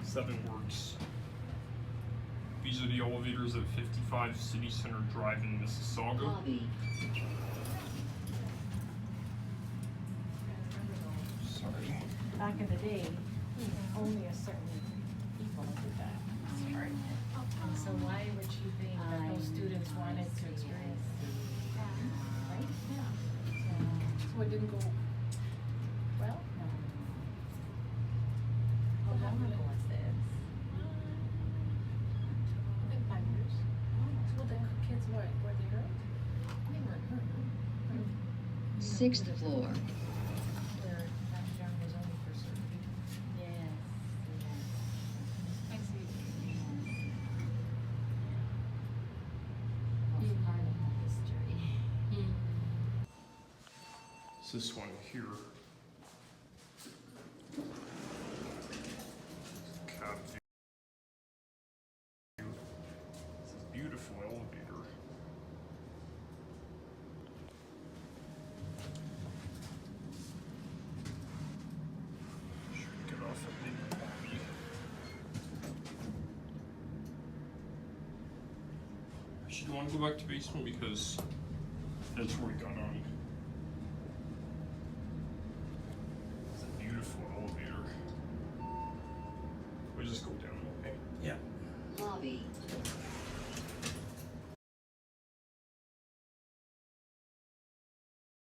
7 works. These are the elevators at 55 City Center Drive in Mississauga. Lobby. Sorry. Back in the day, only a certain people did that. It's hard. And so why would you think that those students wanted to experience, right? Yeah. So it didn't go. Well, no. How long ago was this? I think 5 years. So the kids were they hurt? They weren't hurt. 6th floor. Where that young was only for certain people. Yes. I see. Was part of the history. It's this one here. Cab view. It's a beautiful elevator. Should get off at the lobby. Actually, you want to go back to basement because that's where we got on.